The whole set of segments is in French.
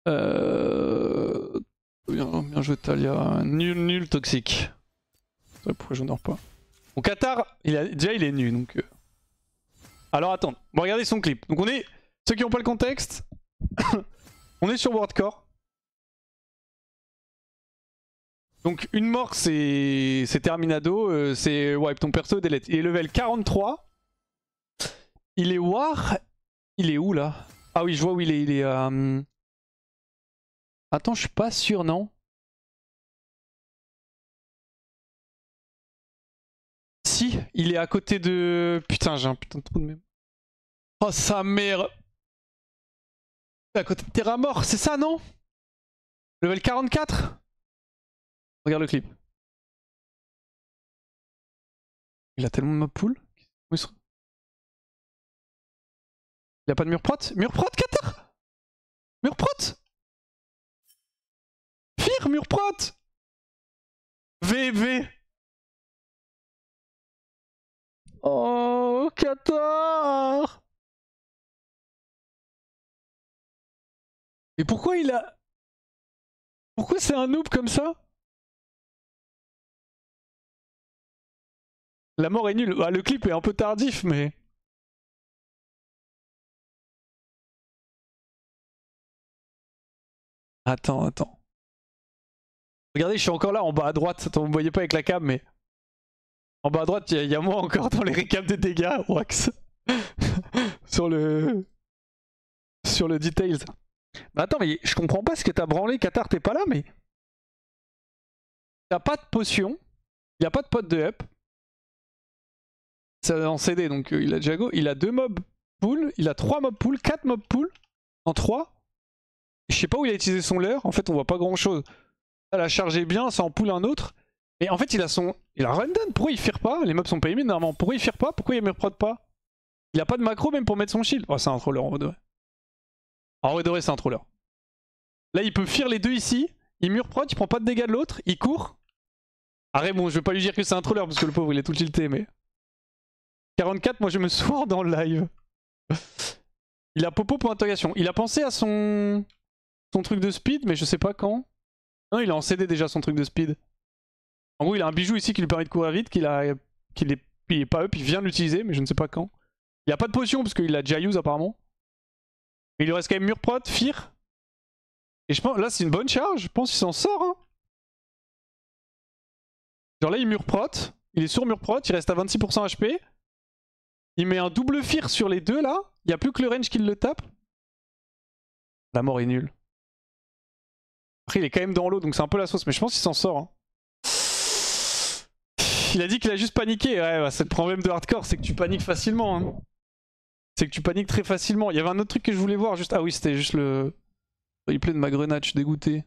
Bien joué Talia. Nul toxique. Pourquoi je n'en pas. Bon, Qatar, déjà il est nu donc. Alors attends, bon regardez son clip. Donc on est, ceux qui n'ont pas le contexte, on est sur Worldcore. Donc une mort c'est Terminado, c'est wipe ton perso, delete. Il est level 43. Il est war. Il est où là? Ah oui je vois où il est. Attends je suis pas sûr non. Si, il est à côté de... Putain j'ai un putain de trou de mémoire. Oh sa mère. Il est à côté de Terra Mort, c'est ça non? Level 44. Regarde le clip. Il a tellement de mob pool. Il a pas de mur prot? Mur prot, Qatar! Mur prot! Fir, mur prot! VV! Oh, Qatar! Et pourquoi il a... Pourquoi c'est un noob comme ça? La mort est nulle. Ah, le clip est un peu tardif, mais... Attends. Regardez, je suis encore là en bas à droite. Attends, vous me voyez pas avec la cam, mais... En bas à droite, il y a moi encore dans les récaps des dégâts, Wax. sur le details. Mais attends, mais je comprends pas ce que t'as branlé, Qatar, t'es pas là, mais... T'as pas de potion, il y a pas de pot de up. C'est en CD, donc il a déjà go. Il a 2 mobs pool, il a 3 mobs pool, 4 mobs pool en 3. Je sais pas où il a utilisé son leurre, en fait on voit pas grand chose. Elle a chargé bien, ça en pool un autre. Mais en fait il a rundown, pourquoi il fire pas? Les mobs sont pas émis normalement, pourquoi il fire pas? Pourquoi il me prod pas? Il a pas de macro même pour mettre son shield. Oh c'est un troller en vrai de vrai. En vrai de vrai c'est un troller. Là il peut fire les deux ici, il murprod, il prend pas de dégâts de l'autre, il court. Arrête bon je vais pas lui dire que c'est un troller parce que le pauvre il est tout tilté mais... 44 moi je me sois dans le live. Il a popo pour interrogation. Il a pensé à son truc de speed mais je sais pas quand. Non il a en CD déjà son truc de speed. En gros il a un bijou ici qui lui permet de courir vite, qu'il est pas up, il vient de l'utiliser mais je ne sais pas quand. Il a pas de potion parce qu'il a déjà use apparemment. Mais il lui reste quand même murprod, fear. Et je pense là c'est une bonne charge, je pense qu'il s'en sort hein. Genre là il murprot, il est sur murprot, il reste à 26% HP. Il met un double fear sur les deux là. Il n'y a plus que le range qui le tape. La mort est nulle. Après il est quand même dans l'eau donc c'est un peu la sauce mais je pense qu'il s'en sort hein. Il a dit qu'il a juste paniqué. Ouais bah, c'est le problème de hardcore, c'est que tu paniques facilement hein. C'est que tu paniques très facilement. Il y avait un autre truc que je voulais voir juste... Ah oui c'était juste le replay de ma grenade, je suis dégoûté.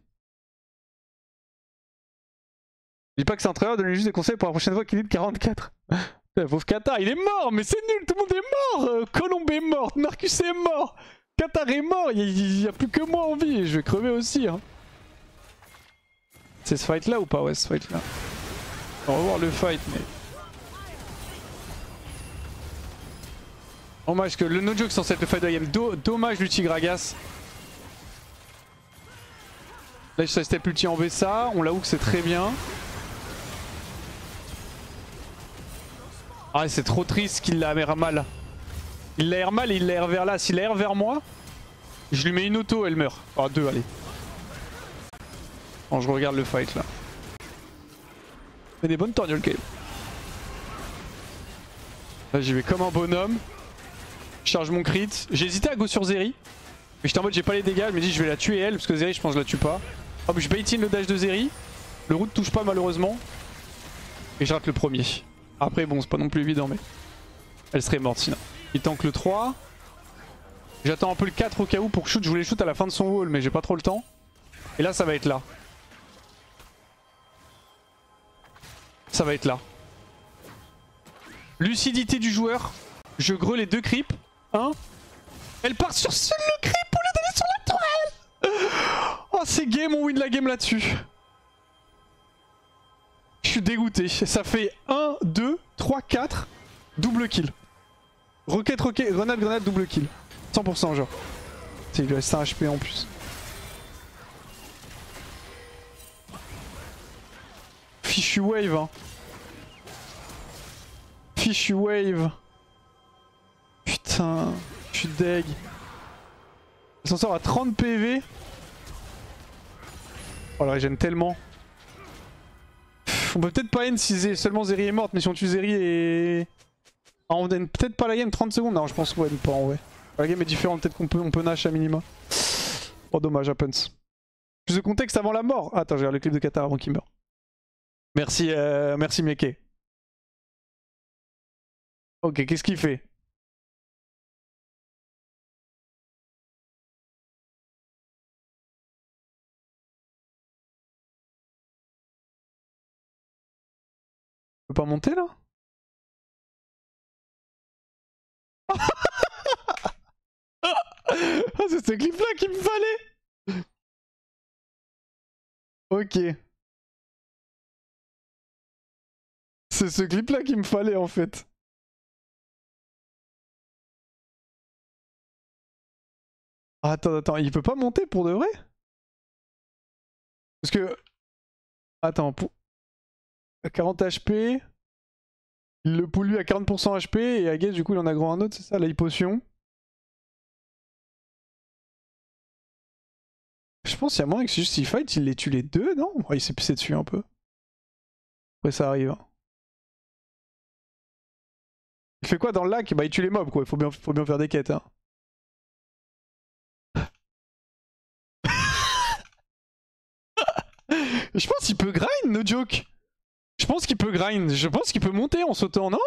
Je dis pas que c'est un trailer, donne-lui juste des conseils pour la prochaine fois qu'il est de 44. Pauvre Qatar, il est mort, mais c'est nul, tout le monde est mort. Colombe est morte, Marcus est mort, Qatar est mort, il y a plus que moi en vie et je vais crever aussi. Hein. C'est ce fight là ou pas? Ouais, ce fight là. On va voir le fight, mais... Dommage que le no joke censé être le fight de la game. Dommage l'ulti Gragas. Là je step l'ulti en ça, on l'a hook c'est très bien. Ah c'est trop triste qu'il l'a air mal. Il l'a air mal et il l'a air vers là. S'il l'a air vers moi, je lui mets une auto, elle meurt. Oh 2 allez. Bon je regarde le fight là. Mais des bonnes torgnoles quand même. Là j'y vais comme un bonhomme. Je charge mon crit. J'ai hésité à go sur Zeri. Mais j'étais en mode j'ai pas les dégâts, je me dis je vais la tuer elle parce que Zeri je pense que je la tue pas. Hop je bait in le dash de Zeri. Le route touche pas malheureusement. Et je rate le premier. Après bon c'est pas non plus évident mais... Elle serait morte sinon. Il tank le 3. J'attends un peu le 4 au cas où pour shoot. Je voulais shoot à la fin de son wall mais j'ai pas trop le temps. Et là ça va être là. Ça va être là. Lucidité du joueur. Je greux les 2 creeps. 1. Elle part sur seul le creep au lieu d'aller sur la tourelle. Oh c'est game, on win la game là-dessus. Je suis dégoûté. Ça fait 1, 2, 3, 4. Double kill. Rocket, grenade, double kill. 100% genre. Il lui reste 1 HP en plus. Fichu wave. Hein. Fichu wave. Putain, je suis deg. Elle s'en sort à 30 PV. Oh, elle régène tellement. On peut peut-être pas end si seulement Zeri est morte, mais si on tue Zeri et... Ah, on end peut-être pas la game 30 secondes. Non, je pense qu'on end pas en vrai. La game est différente, peut-être qu'on peut nash à minima. Oh dommage, happens. Plus de contexte avant la mort. Attends, je regarde le clip de Qatar avant qu'il meure. Merci, merci Mieke. Ok, qu'est-ce qu'il fait? Il peut pas monter là? Ah, c'est ce clip là qu'il me fallait! Ok. C'est ce clip là qu'il me fallait en fait. Attends, attends, il peut pas monter pour de vrai? Parce que... Attends, pour... 40 HP... Il le pollue à 40% HP et à guess du coup il en a grand un autre, c'est ça, la potion. Je pense qu'il y a moyen que juste s'il fight, il les tue les deux, non? Ouais, il s'est pissé dessus un peu. Après ça arrive. Hein. Il fait quoi dans le lac? Bah il tue les mobs quoi, il faut bien faire des quêtes. Hein. Je pense qu'il peut grind, no joke. Je pense qu'il peut grind, je pense qu'il peut monter en sautant, non?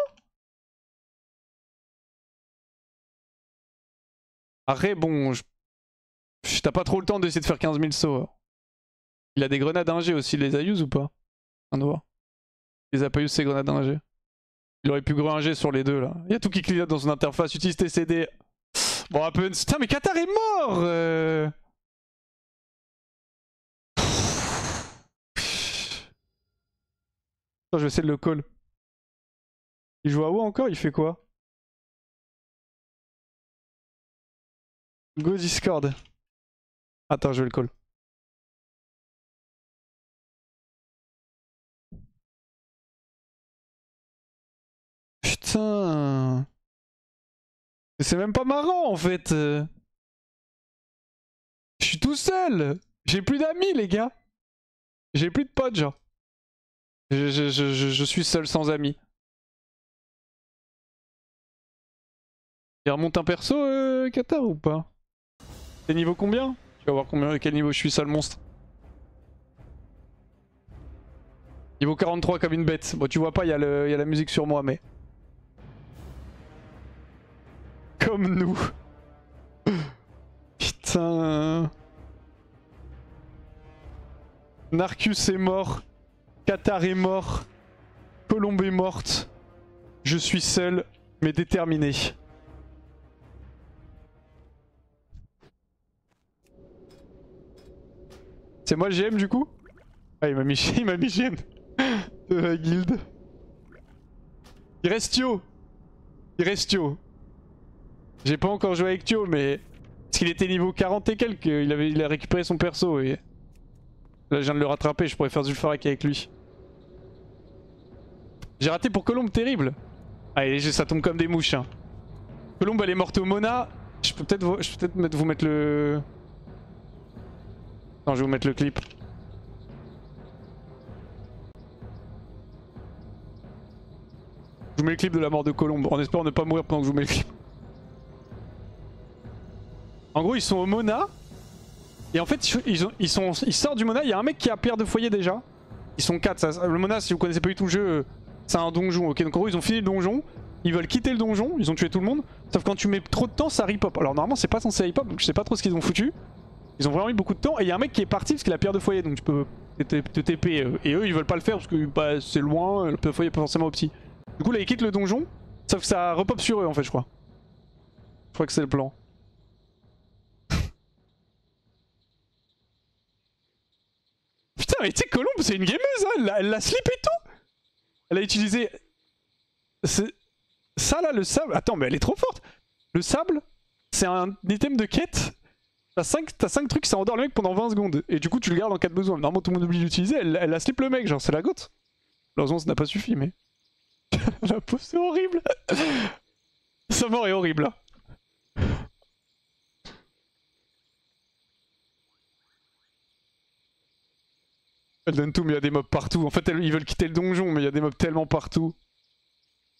Après bon, t'as pas trop le temps d'essayer de faire 15 000 sauts. Il a des grenades ingé aussi, il les a use ou pas? On voit. Il les a pas use ces grenades ingé. Il aurait pu gringer sur les deux là. Il y a tout qui clignote dans son interface, utilise TCD. Bon, Happens. Putain, mais Qatar est mort Attends, je vais essayer de le call. Il joue à WoW encore? Il fait quoi? Go Discord. Attends, je vais le call. Putain. C'est même pas marrant en fait. Je suis tout seul. J'ai plus d'amis les gars. J'ai plus de potes genre. Je suis seul sans amis. Il remonte un perso Qatar ou pas? T'es niveau combien? Tu vas voir quel niveau je suis, sale monstre. Niveau 43 comme une bête. Bon tu vois pas, il y a la musique sur moi mais... Comme nous. Putain. Narcus est mort. Qatar est mort. Colombe est morte. Je suis seul mais déterminé. C'est moi le GM du coup? Ah il m'a mis GM de la guilde. Il reste Thio. Il reste Thio. J'ai pas encore joué avec Thio mais... Parce qu'il était niveau 40 et quelques, il a récupéré son perso et... Là je viens de le rattraper, je pourrais faire du Zul'Farrak avec lui. J'ai raté pour Colombe, terrible. Allez ça tombe comme des mouches. Hein. Colombe elle est morte au Mona. Je peux peut-être vous mettre le... Non je vais vous mettre le clip. Je vous mets le clip de la mort de Colombe, en espérant ne pas mourir pendant que je vous mets le clip. En gros ils sont au Mona. Et en fait ils sortent du Mona, il y a un mec qui a pierre de foyer déjà. Ils sont 4, le Mona si vous connaissez pas du tout le jeu, c'est un donjon. Ok donc en gros ils ont fini le donjon, ils veulent quitter le donjon, ils ont tué tout le monde. Sauf quand tu mets trop de temps ça rip-hop. Alors normalement c'est pas censé rip-hop donc je sais pas trop ce qu'ils ont foutu. Ils ont vraiment mis beaucoup de temps et il y a un mec qui est parti parce qu'il a pierre de foyer donc tu peux te TP. Et eux ils veulent pas le faire parce que bah, c'est loin, le pierre de foyer est pas forcément opti. Du coup là ils quittent le donjon, sauf que ça repop sur eux en fait je crois. Je crois que c'est le plan. Putain mais tu sais Colombe c'est une gameuse hein, elle l'a slip et tout. Elle a utilisé... Ça là le sable... Attends mais elle est trop forte. Le sable c'est un item de quête. T'as 5 trucs ça endort le mec pendant 20 secondes. Et du coup tu le gardes en cas de besoin. Normalement tout le monde oublie d'utiliser, elle a slip le mec genre c'est la gote. Heureusement ça n'a pas suffi mais... La pause c'est horrible. Sa mort est horrible là. Elle donne tout mais il y a des mobs partout. En fait ils veulent quitter le donjon mais il y a des mobs tellement partout.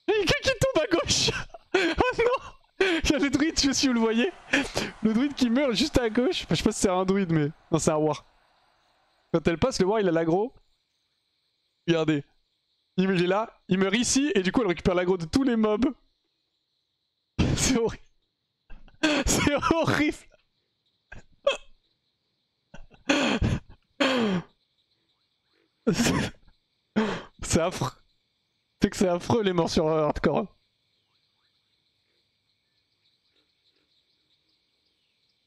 Il y a quelqu'un qui tombe à gauche. Oh non. Il y a le druide, je sais pas si vous le voyez. Le druide qui meurt juste à gauche. Enfin, je sais pas si c'est un druide mais... Non c'est un war. Quand elle passe le war il a l'aggro. Regardez. Il est là, il meurt ici et du coup elle récupère l'aggro de tous les mobs. C'est horrible. C'est horrible. C'est affreux. C'est que c'est affreux les morts sur hardcore.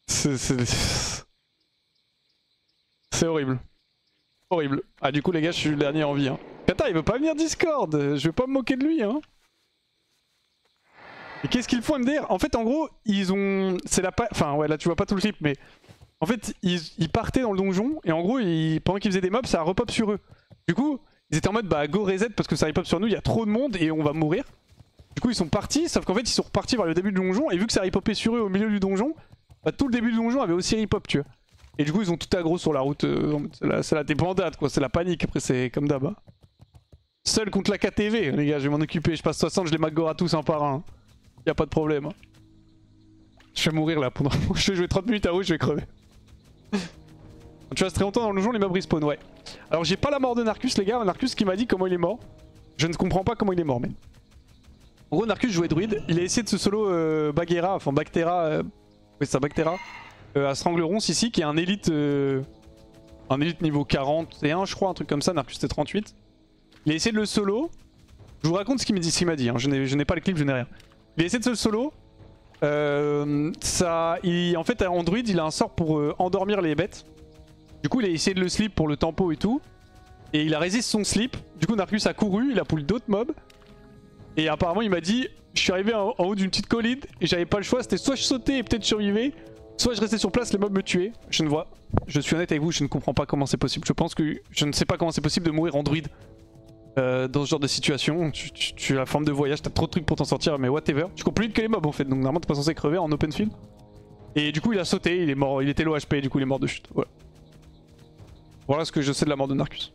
C'est horrible. Horrible. Ah du coup les gars je suis le dernier en vie hein. Kata il veut pas venir Discord, je vais pas me moquer de lui hein. Et qu'est-ce qu'ils font MDR? En fait en gros ils ont... C'est la... Enfin ouais là tu vois pas tout le clip mais... En fait ils partaient dans le donjon et en gros pendant qu'ils faisaient des mobs ça repop sur eux. Du coup ils étaient en mode bah go reset parce que ça repop sur nous, il y a trop de monde et on va mourir. Du coup ils sont partis sauf qu'en fait ils sont repartis vers le début du donjon et vu que ça repopait sur eux au milieu du donjon, bah tout le début du donjon avait aussi repop tu vois. Et du coup ils ont tout aggro sur la route, c'est la débandade quoi, c'est la panique après c'est comme d'hab. Hein. Seul contre la KTV les gars, je vais m'en occuper, je passe 60, je les magora tous un par un. Y'a pas de problème. Hein. Je vais mourir là pendant... Je vais jouer 30 minutes à rouge, je vais crever. Tu restes très longtemps dans le donjon, les mobs respawn, ouais. Alors j'ai pas la mort de Narcus les gars, Narcus qui m'a dit comment il est mort. Je ne comprends pas comment il est mort même. En gros Narcus jouait druide, il a essayé de se solo Bagheera, enfin Bactera, oui c'est ça Bactera, à Strangleron ici qui est un élite niveau 41 je crois, un truc comme ça, Narcus c'était 38. Il a essayé de le solo, je vous raconte ce qu'il m'a dit, hein. Je n'ai pas le clip, je n'ai rien. Il a essayé de se le solo, en fait en druide il a un sort pour endormir les bêtes. Du coup il a essayé de le slip pour le tempo et tout. Et il a résisté son slip. Du coup Narcus a couru, il a pull d'autres mobs. Et apparemment il m'a dit je suis arrivé en haut d'une petite colline et j'avais pas le choix, c'était soit je sautais et peut-être survivais, soit je restais sur place, les mobs me tuaient. Je suis honnête avec vous, je ne comprends pas comment c'est possible. Je pense que je ne sais pas comment c'est possible de mourir en druide. Dans ce genre de situation, tu as la forme de voyage, t'as trop de trucs pour t'en sortir, mais whatever. Tu cours plus vite que les mobs en fait, donc normalement t'es pas censé crever en open field. Et du coup il a sauté, il est mort, il était low HP, du coup il est mort de chute. Voilà. Voilà ce que je sais de la mort de Narcus.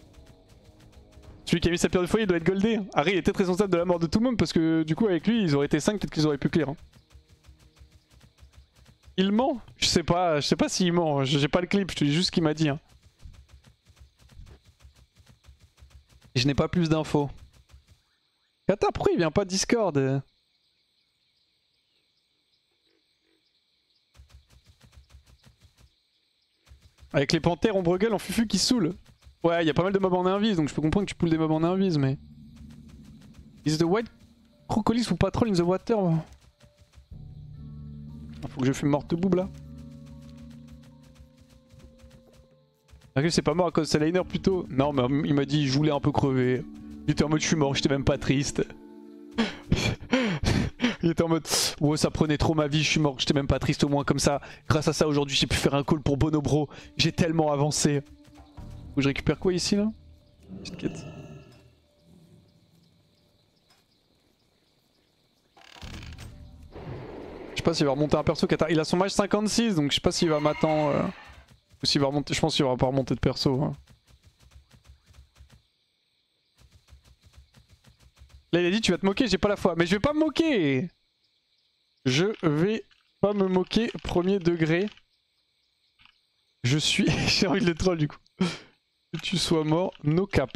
Celui qui a mis sa pierre de foyer il doit être goldé. Harry était très responsable de la mort de tout le monde parce que du coup avec lui ils auraient été 5, peut-être qu'ils auraient pu clear. Hein. Il ment? Je sais pas s'il ment, j'ai pas le clip, je te dis juste ce qu'il m'a dit. Hein. Et je n'ai pas plus d'infos. Kata, pourquoi il vient pas Discord? Avec les panthères ombre gueule en fufu qui saoule. Ouais, il y a pas mal de mobs en invis, donc je peux comprendre que tu poules des mobs en invis, mais... Is the white crocodile ou patrol in the water? Faut que je fume morte boob là. Narcus c'est pas mort à cause de sa liner plutôt. Non mais il m'a dit je voulais un peu crever. Il était en mode je suis mort, j'étais même pas triste. Il était en mode ouais ça prenait trop ma vie, je suis mort, j'étais même pas triste au moins comme ça. Grâce à ça aujourd'hui j'ai pu faire un call pour Bonobro. J'ai tellement avancé. Faut que je récupère quoi ici là? Petite quête. Je sais pas s'il va remonter un perso Kata. Il a son match 56 donc je sais pas s'il va m'attendre. Ou s'il va remonter, je pense qu'il va pas remonter de perso. Hein. Là il a dit tu vas te moquer, j'ai pas la foi. Mais je vais pas me moquer. Je vais pas me moquer, premier degré. Je suis... j'ai envie de le troll du coup. Que tu sois mort, no cap.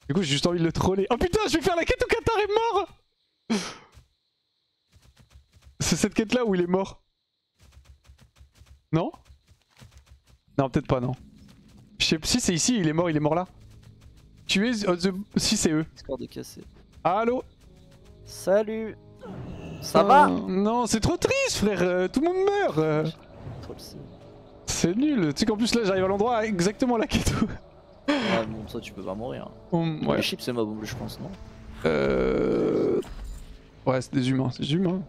Du coup j'ai juste envie de le troller. Oh putain je vais faire la quête où Qatar est mort. C'est cette quête là où il est mort. Non? Non peut-être pas non. Je sais si c'est ici, il est mort là. Tu es si c'est eux. Discord est cassé. Allo. Salut. Ça va? Non c'est trop triste frère, tout le monde meurt. C'est nul, tu sais qu'en plus là j'arrive à l'endroit exactement à la quête où... Ouais bon ça tu peux pas mourir. Ouais. Les chips c'est mob je pense non? Ouais c'est des humains, c'est des humains.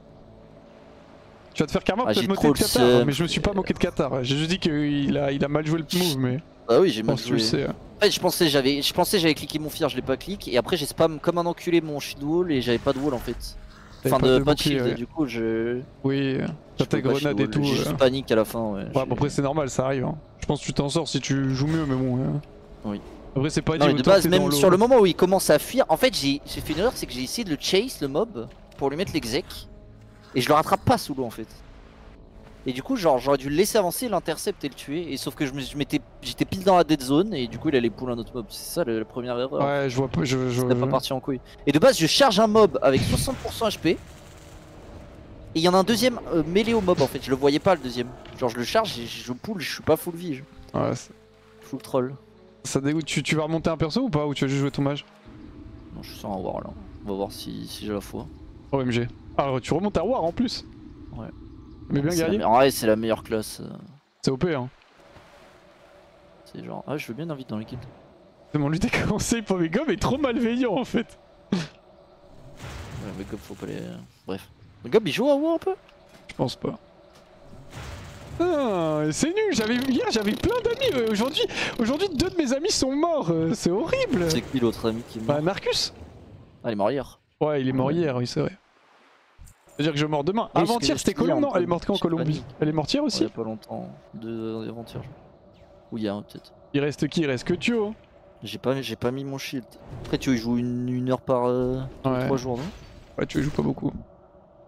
Tu vas te faire karma pour te moquer de Qatar, mais je me suis pas moqué de Qatar. J'ai juste dit qu'il a mal joué le move, mais... Ah oui j'ai mal joué. Tu le sais. En fait, je pensais j'avais cliqué mon fear, je l'ai pas cliqué. Et après, j'ai spam comme un enculé mon shield wall et j'avais pas de wall en fait. T'avais Enfin, pas de bouclier, shield, ouais. et du coup, je. Oui, t'as tes grenades et tout. J'ai juste panique à la fin, ouais. Ouais, bon, après, c'est normal, ça arrive. Hein. Je pense que tu t'en sors si tu joues mieux, mais bon. Oui. Après, c'est pas Non, dit mais de autant base, que t'es dans même l'eau. sur le moment où il commence à fuir, en fait, j'ai fait une erreur, c'est que j'ai essayé de le chase, le mob, pour lui mettre l'exec. Et je le rattrape pas sous l'eau en fait. Et du coup, genre, j'aurais dû le laisser avancer, l'intercepter et le tuer. Et sauf que j'étais pile dans la dead zone et du coup, il allait pull un autre mob. C'est ça la première erreur. Ouais, je vois pas. C'était pas parti en couille. Et de base, je charge un mob avec 60% HP. Et il y en a un deuxième mêlé au mob en fait. Je le voyais pas le deuxième. Genre, je le charge et je pull, je suis pas full vie. Ouais, Full troll. ça dégoûte. Tu vas remonter un perso ou pas? Ou tu vas juste jouer ton mage? Non, je suis sur un war là. On va voir si j'ai la foi. OMG. Alors, tu remontes à War en plus? Ouais. Mais bien guerrier? En vrai, c'est la meilleure classe. C'est OP, hein. C'est genre, ah, je veux bien inviter dans l'équipe. Demande-lui tes conseils pour mes gommes est trop malveillant en fait. Ouais, mais Gob, faut pas les. Bref. Mais Gob, il joue à WoW un peu? Je pense pas. Ah, c'est nul, hier j'avais plein d'amis, aujourd'hui 2 de mes amis sont morts, c'est horrible. C'est qui l'autre ami qui est mort? Bah Narcus. Ah, il est mort hier. Ouais, il est mort hier, oui c'est vrai. C'est-à-dire que je meurs demain. Oui, Avant-hier c'était Colombe, non? Elle est morte quand j'ai Colombie? Elle est morte hier Il aussi? y a pas longtemps. Avant-hier. Ou hier, peut-être. Il reste qui? Il reste que Thio. J'ai pas mis mon shield. Après, tu joues une heure par Ouais. 3 jours, non? Ouais, tu joues pas beaucoup.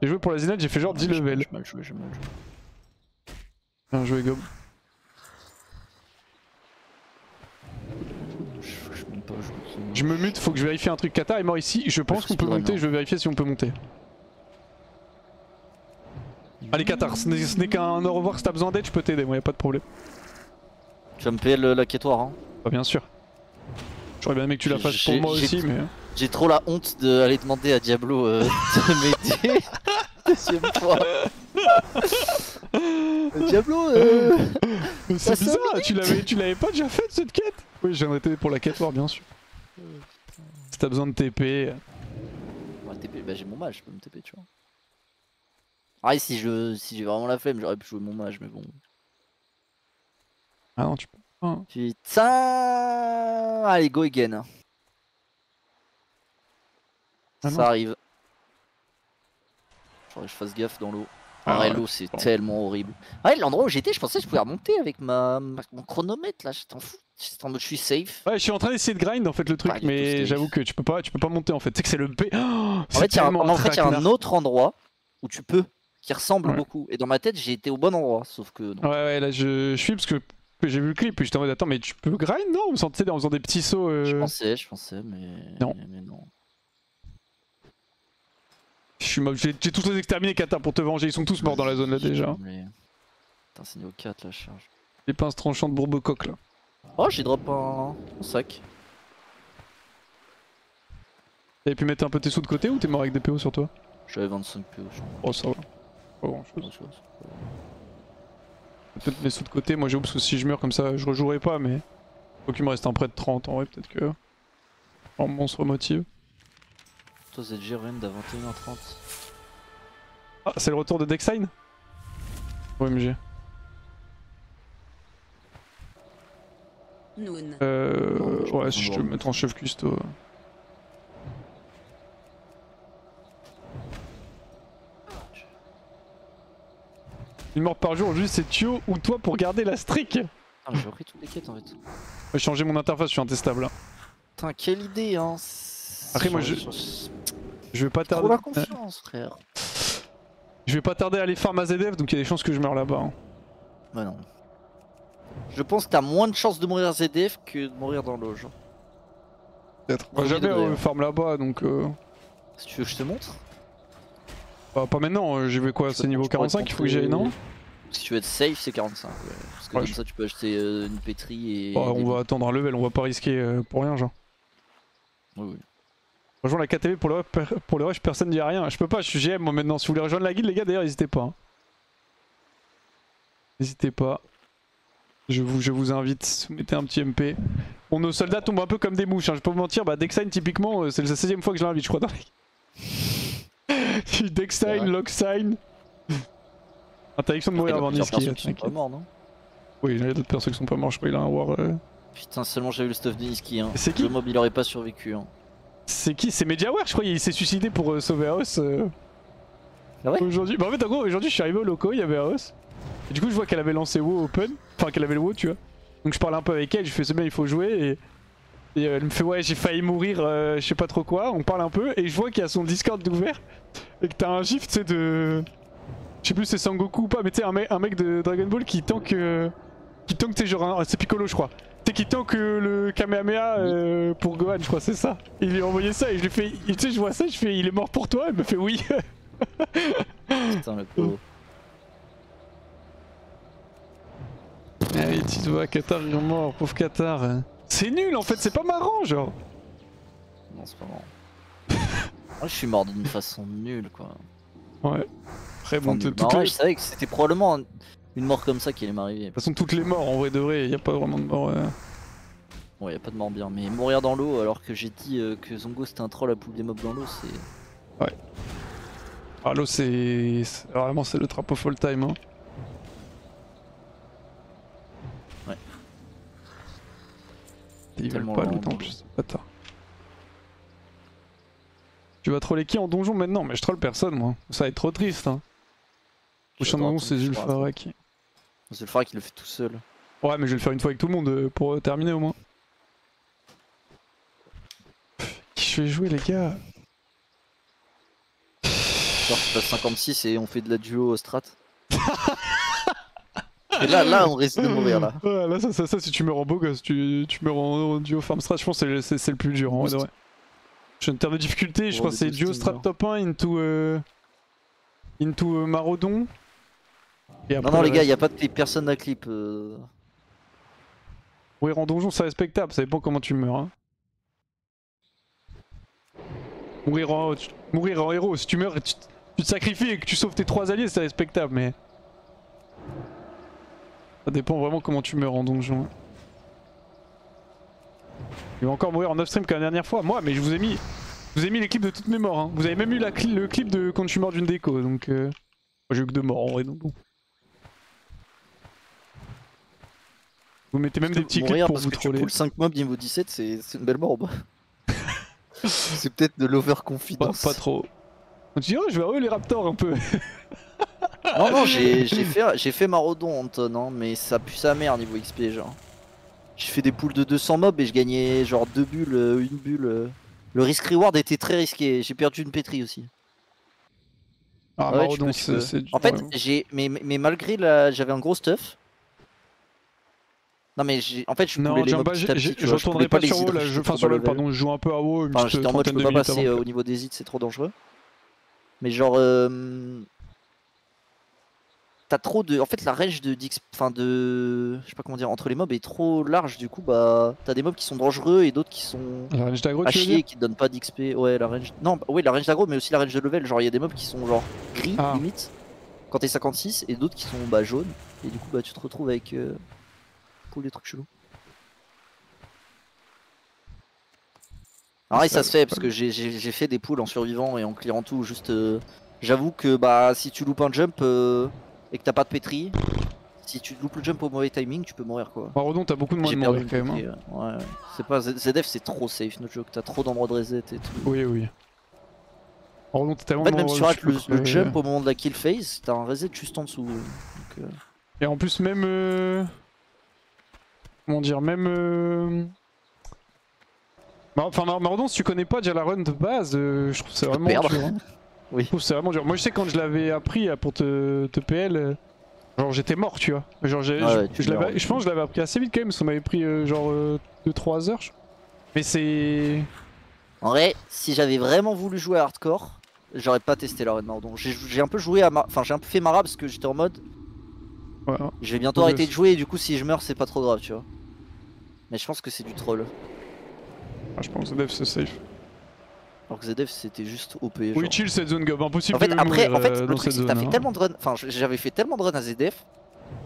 J'ai joué pour la Zinette, j'ai fait genre 10 levels. J'ai mal joué. Bien joué Gob. Je me mute, faut que je vérifie un truc. Kata est mort ici, je pense qu'on peut monter, je vais vérifier si on peut monter. Allez Katar, ce n'est qu'un au revoir, si t'as besoin d'aide, je peux t'aider, moi y'a pas de problème. Tu vas me payer la quêtoire, hein? Bah bien sûr. J'aurais bien aimé que tu la fasses pour moi aussi, mais... J'ai trop la honte d'aller demander à Diablo de m'aider. Deuxième fois. Diablo, c'est bizarre, tu l'avais pas déjà fait cette quête? Oui, j'aimerais t'aider pour la quêtoire, bien sûr. Si t'as besoin de TP... Ouais, TP, bah j'ai mon mage, je peux me TP, tu vois. Ah, si j'ai vraiment la flemme, j'aurais pu jouer mon mage, mais bon. Ah non, tu peux pas. Putain. Allez, go again. Ah ça non. arrive. Faudrait que je fasse gaffe dans l'eau. Ah Ouais, ouais, l'eau c'est tellement horrible. Ouais, l'endroit où j'étais, je pensais que je pouvais remonter avec mon chronomètre là, j'étais en fou. J'étais en mode je suis safe. Ouais, je suis en train d'essayer de grind en fait le truc, Pas du mais tout j'avoue que tu peux pas monter en fait. Tu sais que c'est le P. Oh, En fait, il y a un autre endroit où tu peux, qui ressemble beaucoup. Et dans ma tête, j'ai été au bon endroit, sauf que non. Ouais, là je suis parce que j'ai vu le clip et j'étais en mode attends, mais tu peux grind non? En faisant des petits sauts. Je pensais, mais non. J'ai tous les exterminés Kata pour te venger, ils sont tous morts dans la zone là déjà. Putain, c'est niveau 4 la charge. Les pinces tranchantes de Bourbecoq là. Oh, j'ai drop un sac. T'avais pu mettre un peu tes sous de côté ou t'es mort avec des PO sur toi? J'avais 25 PO sur moi. Oh, ça va. Pas grand chose. Peut-être mes sous de côté, moi j'avoue parce que si je meurs comme ça, je rejouerai pas, mais faut qu'il me reste un prêt de 30 en vrai, peut-être que. En monstre motive. Toi, ZG run d'à 21h30. Ah, c'est le retour de Dexine? OMG. Ouais, si je te mets en chef custo. Une mort par jour, juste c'est Thio ou toi pour garder la streak. Ah, mais j'ai repris toutes les quêtes en fait. J'ai changé mon interface, je suis intestable là. Putain, quelle idée hein. Après, moi je vais pas tarder. Trop la confiance, frère. Je vais pas tarder à aller farm à ZF, donc il y a des chances que je meure là-bas. Hein. Bah non. Je pense que t'as moins de chances de mourir à ZDF que de mourir dans l'eau, genre. Peut-être. Bah, jamais farm là-bas, donc. Si tu veux que je te montre. Bah, pas maintenant, j'y vais quoi? C'est niveau 45 il faut que j'y aille, non? Si tu veux être safe, c'est 45. Ouais. Parce que ouais, comme ça, tu peux acheter une pétrie et. Bah, on va attendre un level, on va pas risquer pour rien, genre. Oui, oui. Rejoins la KTV pour le rush, personne dit rien. Je peux pas, je suis GM moi maintenant. Si vous voulez rejoindre la guilde, les gars, d'ailleurs, n'hésitez pas. Hein. N'hésitez pas. Je vous invite, mettez un petit MP. Bon, nos soldats tombent un peu comme des mouches, hein. Je peux pas vous mentir. Bah, Dexine, typiquement, c'est la 16ème fois que je l'invite, je crois, dans la guilde. Dexine, Locksign. Interdiction de mourir avant Niski. Ils sont pas morts, non? Oui, il y a d'autres personnes qui sont pas morts, je crois qu'il a un war. Putain, seulement j'avais le stuff de Niski. Hein. C'est qui? Le mob il aurait pas survécu. Hein. C'est qui? C'est Mediaware, je crois, il s'est suicidé pour sauver Aos. Ah ouais? Aujourd'hui. Bah en fait, en gros, aujourd'hui je suis arrivé au loco, il y avait Aos. Et du coup, je vois qu'elle avait lancé WoW Open. Enfin, qu'elle avait le WoW, tu vois. Donc je parle un peu avec elle, je fais c'est bien, il faut jouer. Et elle me fait ouais, j'ai failli mourir, je sais pas trop quoi. On parle un peu et je vois qu'il y a son Discord d'ouvert. Et que t'as un gif, tu sais, de. Je sais plus si c'est Sangoku ou pas, mais tu sais, un mec de Dragon Ball qui tank. Qui tank, tu sais, genre. C'est Piccolo, je crois. Tu sais, qui tank le Kamehameha pour Gohan, je crois, c'est ça. Il lui a envoyé ça et je lui fais. Tu sais, je vois ça, je fais il est mort pour toi. Elle me fait oui. Putain, le pauvre. Allez, tu vois, Qatar il est mort, pauvre Qatar. C'est nul en fait, c'est pas marrant, genre. Non, c'est pas marrant. Moi, je suis mort d'une façon nulle, quoi. Ouais. Après, bon, Enfin, toutes les... je savais que c'était probablement une mort comme ça qui allait m'arriver. De toute façon, toutes les morts, en vrai de vrai, y a pas vraiment de mort. Bon, y a pas de mort bien, mais mourir dans l'eau alors que j'ai dit que Zongo c'était un troll à poule des mobs dans l'eau, c'est. Ouais. Ah, l'eau, c'est. Vraiment, c'est le trapeau full time. Hein. Ouais. Ils veulent Tellement pas lent, loot en plus, bâtard. Tu vas troller qui en donjon maintenant? Mais je troll personne, moi. Ça va être trop triste. Hein. Prochain donjon, c'est Zul'Farrak. Zul'Farrak il le fait tout seul. Ouais, mais je vais le faire une fois avec tout le monde pour terminer au moins. Qui je vais jouer, les gars? Genre, tu passes 56 et on fait de la duo strat. Et là, on risque de mourir là. Ouais, là, ça, si tu meurs en beau gosse, tu meurs en duo farm strat, je pense que c'est le plus dur en vrai. Je suis en termes de difficulté, je crois que c'est duo strat top 1 into Maraudon. Et après, non, les gars, y'a pas de clip, personne n'a clip. Mourir en donjon, c'est respectable, ça dépend comment tu meurs. Hein. Mourir en héros, si tu meurs, tu te sacrifies et que tu sauves tes 3 alliés, c'est respectable, mais. Ça dépend vraiment comment tu meurs en donjon. Il va encore mourir en off-stream comme la dernière fois. Moi, mais je vous ai mis les clips de toutes mes morts. Hein. Vous avez même eu le clip de quand je suis mort d'une déco, donc. Moi, j'ai eu que 2 morts en vrai, donc bon. Vous mettez même des petits clips pour vous troller. Pour le 5 mobs niveau 17, c'est une belle mort. C'est peut-être de l'overconfidence. Pas trop. Tu dis, oh, je vais les raptors un peu. Non, j'ai fait Maraudon Anton, hein, mais ça pue sa mère niveau XP, genre. J'ai fait des poules de 200 mobs et je gagnais genre 2 bulles, 1 bulle. Le risk reward était très risqué, j'ai perdu une pétrie aussi. Ah, ouais, Maraudon, c'est en fait, mais malgré j'avais un gros stuff. Non mais en fait je pouvais les mobs petit à petit, je retournerai pas sur WoW là, enfin sur LoL pardon, je joue un peu à WoW, enfin, j'étais en mode je peux pas passer au niveau des hits, c'est trop dangereux. Mais genre t'as trop de... En fait la range de enfin de... Je sais pas comment dire, entre les mobs est trop large, du coup bah t'as des mobs qui sont dangereux et d'autres qui sont la range d'aggro, à chier et qui te donnent pas d'XP. Ouais la range... Non, oui la range d'aggro mais aussi la range de level, genre il y a des mobs qui sont genre gris limite quand t'es 56 et d'autres qui sont bah jaunes et du coup bah tu te retrouves avec pour des trucs chelous. Alors ça se fait parce que j'ai fait des poules en survivant et en clearant tout, juste j'avoue que bah si tu loupes un jump et que t'as pas de pétri, si tu loupes le jump au mauvais timing tu peux mourir quoi. Maraudon t'as beaucoup de moins de mourir quand même. Hein. Ouais, c'est pas ZF c'est trop safe no joke, t'as trop d'endroits de reset et tout. Oui. Maraudon t'as tellement en fait même si tu rates le jump au moment de la kill phase, t'as un reset juste en dessous. Donc, et en plus même... Comment dire, même... Enfin Maraudon si tu connais pas déjà la run de base, je trouve que c'est vraiment dur. Hein. Oui. Je trouve que c'est vraiment dur. Moi je sais quand je l'avais appris pour te PL, genre j'étais mort tu vois. Genre je pense que je l'avais appris assez vite quand même, ça m'avait pris genre 2-3 heures. Mais c'est... En vrai, si j'avais vraiment voulu jouer à hardcore, j'aurais pas testé la run Maraudon. J'ai un peu joué à enfin j'ai un peu fait Mara parce que j'étais en mode... Ouais. Je vais bientôt arrêter de jouer et du coup si je meurs c'est pas trop grave tu vois. Mais je pense que c'est du troll. Ah, je pense que ZF c'est safe. Alors que ZF c'était juste OP. Genre. Oui chill cette zone gob, impossible en fait, de après, mourir, le truc c'est que t'as fait tellement de runs, enfin j'avais fait tellement de runs à ZF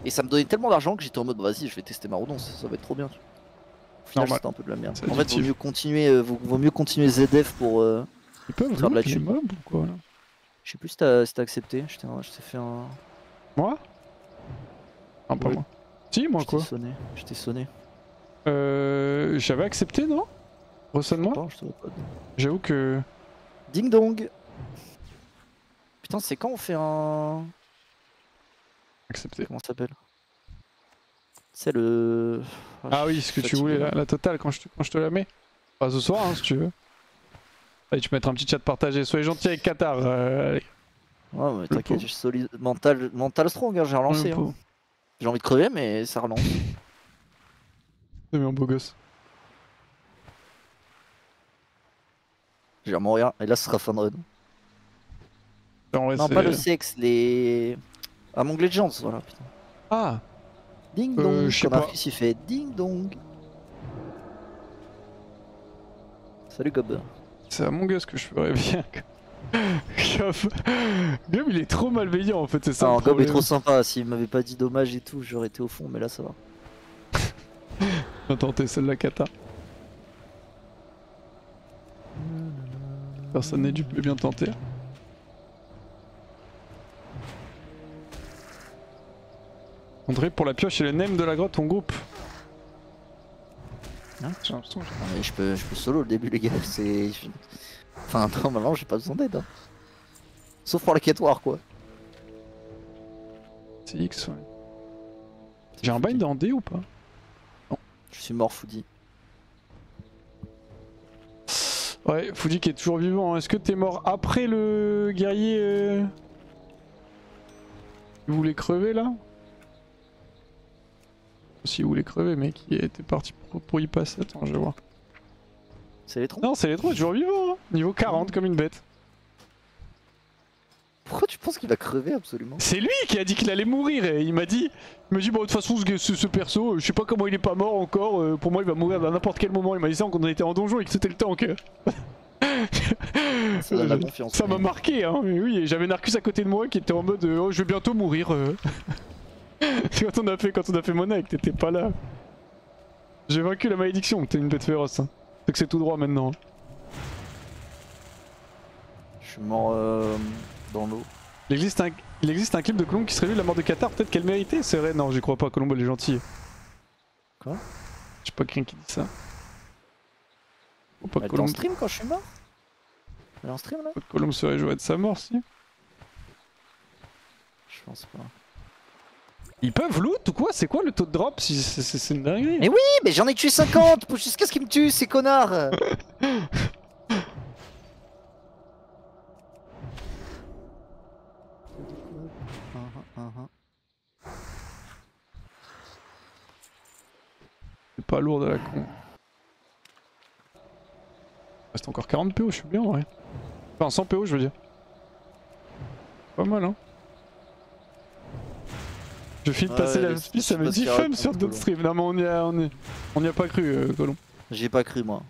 et ça me donnait tellement d'argent que j'étais en mode vas-y je vais tester Maraudon, ça va être trop bien. Au final c'était un peu de la merde. En fait vaut mieux continuer ZF pour ils peuvent faire de la thune. Mobs ou quoi là. Je sais plus si t'as accepté, je t'ai fait un... Moi? Ah pas moi. Si moi quoi? Je t'ai sonné. J'avais accepté, non? Ressonne-moi. Attends, je te recode. J'avoue que... Ding dong. Putain, c'est quand on fait un... Accepté. Comment ça s'appelle? C'est le... Ah oui, ce que tu voulais, la totale, quand je te la mets. Pas ce soir, hein, si tu veux. Allez, tu peux mettre un petit chat partagé. Soyez gentil avec Qatar. Allez. Ouais, mais t'inquiète, je suis solide. Mental strong, hein, j'ai relancé. Hein. J'ai envie de crever, mais ça relance. C'est bien, beau gosse. J'ai vraiment rien. Et là, ce sera fin de run. En vrai, Non, pas le sexe, les... Among Legends, voilà, putain. Ah. Ding dong, je sais comme pas. Arcus il fait ding dong. Salut Gob. C'est à mon gosse que je ferais bien. Gob il est trop malveillant en fait, c'est ça. Non, le Gob est problème. trop sympa, s'il m'avait pas dit dommage et tout, j'aurais été au fond, mais là ça va. Attends, t'es seul la Kata. Personne n'est dupe, mais bien tenté. André, pour la pioche et le name de la grotte, on groupe. Hein, j'ai l'impression que non, mais je peux solo le début les gars, c'est... Enfin normalement j'ai pas besoin d'aide. Hein. Sauf pour la quêtoire quoi. c'est X, ouais. J'ai un bind en D ou pas? Je suis mort Foudi. Ouais, Foudi qui est toujours vivant. Est-ce que t'es mort après le guerrier qui voulait crever là? Si vous voulez crever, mais qui était parti pour y passer. Attends, je vais voir. C'est les troncs. Non, c'est les trois, toujours vivant. Hein. Niveau 40, comme une bête. Pourquoi tu penses qu'il va crever absolument? C'est lui qui a dit qu'il allait mourir. Et il me dit, bon, de toute façon, ce perso, je sais pas comment il est pas mort encore. Pour moi, il va mourir à n'importe quel moment. Il m'a dit ça quand on était en donjon et que c'était le tank. Ça donne la confiance. Ça m'a marqué, hein. Mais oui, j'avais Narcus à côté de moi qui était en mode, oh, je vais bientôt mourir. quand on a fait Mona et que t'étais pas là. J'ai vaincu la malédiction, t'es une bête féroce. Hein. C'est que c'est tout droit maintenant. Je suis mort dans l'eau. Il existe un clip de Colombe qui serait lui la mort de Qatar, peut-être qu'elle méritait. C'est vrai, non, j'y crois pas, Colombo elle est gentil. Quoi? Je sais pas quelqu'un qui dit ça. Faut pas Elle que était en Colombe... stream quand je suis mort? Elle est en stream là? Faut que Colombe se réjouit de sa mort, si. Je pense pas. Ils peuvent loot ou quoi? C'est quoi le taux de drop? Si c'est une dinguerie. Mais oui, mais j'en ai tué 50 jusqu'à ce qu'ils me tuent, ces connards. C'est pas lourd de la con. Il reste encore 40 PO, je suis bien en vrai. Enfin 100 PO je veux dire. Pas mal hein. Je file passer la spie, ça me dit fun sur d'autres streams. Non mais on y a pas cru Colomb. J'y ai pas cru moi.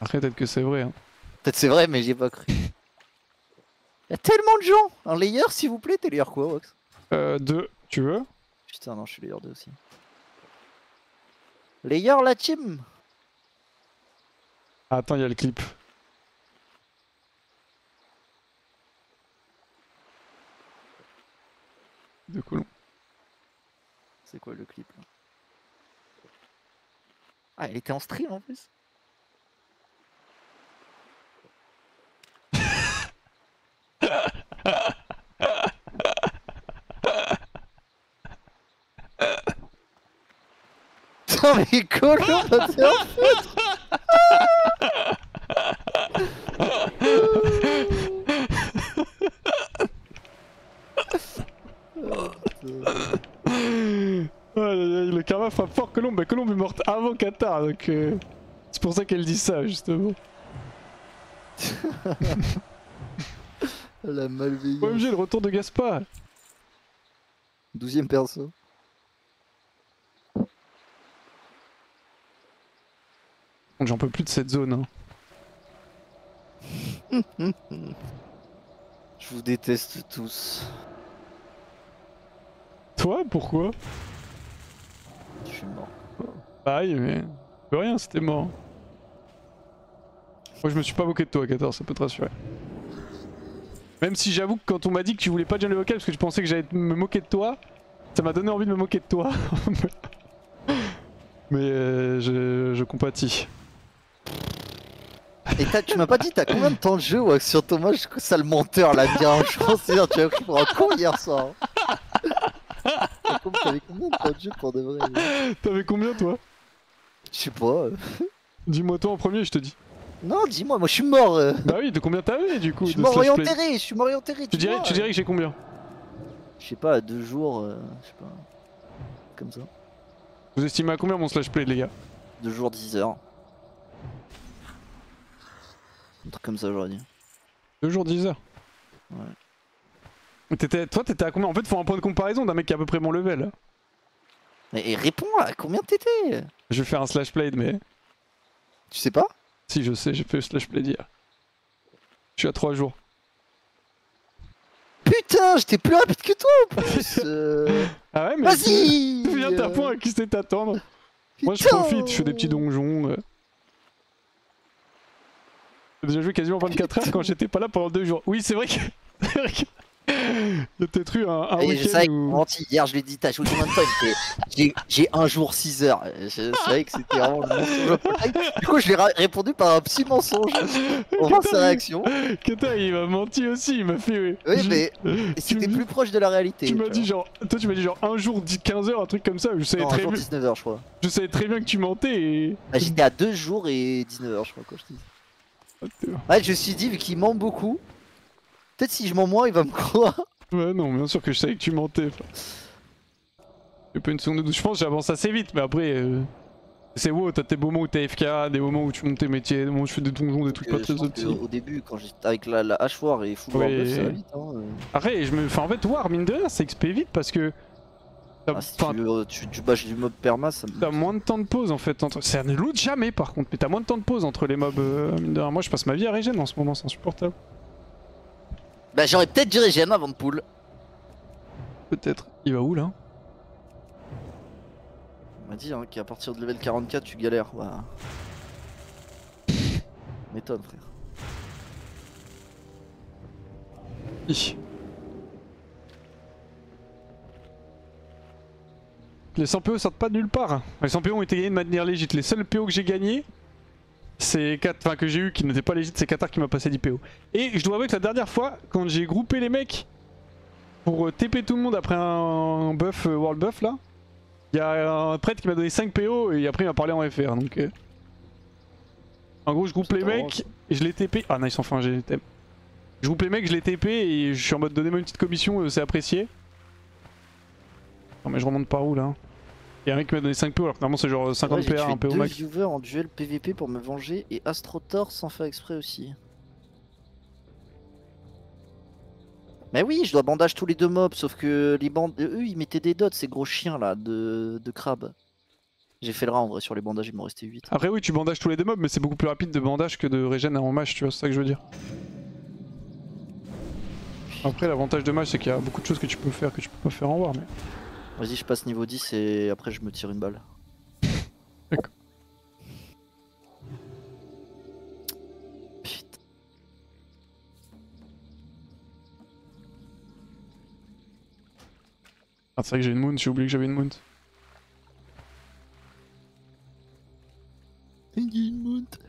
Après peut-être que c'est vrai hein. Peut-être c'est vrai mais j'y ai pas cru. Y'a tellement de gens. Un layer s'il vous plaît, t'es layer quoi Wax? 2, tu veux? Putain non je suis layer 2 aussi. Layer la team. Ah, attends, il y a le clip. De Colomb. C'est quoi le clip là? Ah elle était en stream en plus. Putain mais Colomb va te faire foutre. Le karma frappe fort Colombe, mais Colombe est morte avant Qatar, donc c'est pour ça qu'elle dit ça justement. La malveillance. OMG, le retour de Gaspard. 12ème perso. J'en peux plus de cette zone. Hein. Je vous déteste tous. Toi, pourquoi? Je suis mort. Pareil, mais... Je peux rien, c'était mort. Moi je me suis pas moqué de toi, 14, ça peut te rassurer. Même si j'avoue que quand on m'a dit que tu voulais pas joindre le vocal parce que tu pensais que j'allais me moquer de toi, ça m'a donné envie de me moquer de toi. Mais je compatis. Et tu m'as pas dit, t'as combien de temps de jeu ouais, sur Thomas? Je trouve ça le menteur là, bien. Je pense que tu as pris pour un con hier soir. T'avais combien de temps de jeu pour de vrai? T'avais combien toi? Je sais pas. Dis-moi toi en premier, je te dis. Non, dis-moi, moi je suis mort. Bah oui, de combien t'avais du coup? Je suis mort et enterré, je suis mort et enterré. Tu dirais que j'ai combien? Je sais pas, 2 jours, je sais pas. Comme ça. Vous estimez à combien mon slash play les gars? 2 jours, 10 heures. Un truc comme ça aujourd'hui. 2 jours 10 heures. Ouais. Toi t'étais à combien? En fait faut un point de comparaison d'un mec qui a à peu près mon level. Mais réponds à combien t'étais? Je vais faire un slash play mais... Tu sais pas? Si je sais, j'ai fait le slash play d'hier. Je suis à 3 jours. Putain, j'étais plus rapide que toi en plus. Ah ouais mais... Vas-y. Viens ta point à qui c'est t'attendre. Moi je profite, je fais des petits donjons. J'ai déjà joué quasiment 24 heures quand j'étais pas là pendant 2 jours. Oui c'est vrai que... Il y a peut-être eu un week-end où... Hier je l'ai dit, t'as joué combien de temps? J'ai 1 jour 6 heures. C'est vrai que c'était vraiment le mensonge. Du coup je lui ai répondu par un petit mensonge. On voit sa réaction. Kata il m'a menti aussi, il m'a fait... Oui mais c'était plus proche de la réalité. Tu m'as dit genre... Toi tu m'as dit genre 1 jour 15 heures, un truc comme ça. Je savais très bien... 19 heures je crois. Je savais très bien que tu mentais et... Bah, j'étais à 2 jours et 19 heures je crois quand je dis. Ouais je me suis dit vu qu'il ment beaucoup. Peut-être si je mens moins, il va me croire. Ouais, non, bien sûr que je savais que tu mentais. J'ai pas une seconde de doute. Je pense que j'avance assez vite, mais après. C'est wow, t'as tes moments où t'es FK, des moments où tu montes tes métiers, des moments où tu fais des donjons, des trucs pas très optiques. Au début, quand j'étais avec la hache war et full war buff, ça va vite. Hein. Après, en fait, war, mine de rien, c'est XP vite parce que. Si tu bâches du mob perma, ça me. T'as moins de temps de pause en fait. Ça ne loot jamais par contre, mais t'as moins de temps de pause entre les mobs. Mine de rien. Moi, je passe ma vie à régène en ce moment, c'est insupportable. Bah j'aurais peut-être dû régène avant de pull. Peut-être. Il va où là? On m'a dit hein, qu'à partir de level 44 tu galères. Bah... M'étonne frère. Les 100 PO sortent pas de nulle part. Les 100 PO ont été gagnés de manière légite. Les seuls PO que j'ai gagnés, c'est que j'ai eu qui n'étaient pas légit, c'est Qatar qui m'a passé 10 PO. Et je dois avouer que la dernière fois, quand j'ai groupé les mecs pour TP tout le monde après un buff, world buff là, il y a un prêtre qui m'a donné 5 PO et après il m'a parlé en FR donc... En gros je groupe les mecs et je les TP... Ah nice enfin j'ai les thèmes. Je groupe les mecs, je les TP et je suis en mode donnez-moi une petite commission, c'est apprécié. Non mais je remonte par où là? Il y a un mec qui m'a donné 5 PO alors que normalement c'est genre 50 PA, un PO max. J'ai tué 2 viewers en duel PVP pour me venger et Astrotor sans faire exprès aussi. Mais oui, je dois bandage tous les 2 mobs, sauf que les bandes, eux ils mettaient des dots, ces gros chiens là de crabe. J'ai fait le rat en vrai sur les bandages, il m'en restait 8. Après oui tu bandages tous les 2 mobs mais c'est beaucoup plus rapide de bandage que de régène en mage, tu vois, c'est ça que je veux dire. Après l'avantage de mage c'est qu'il y a beaucoup de choses que tu peux faire que tu peux pas faire en war mais... Vas-y je passe niveau 10 et après je me tire une balle. D'accord. Putain. Ah c'est vrai que j'ai une mount, j'ai oublié que j'avais une mount. Une mount.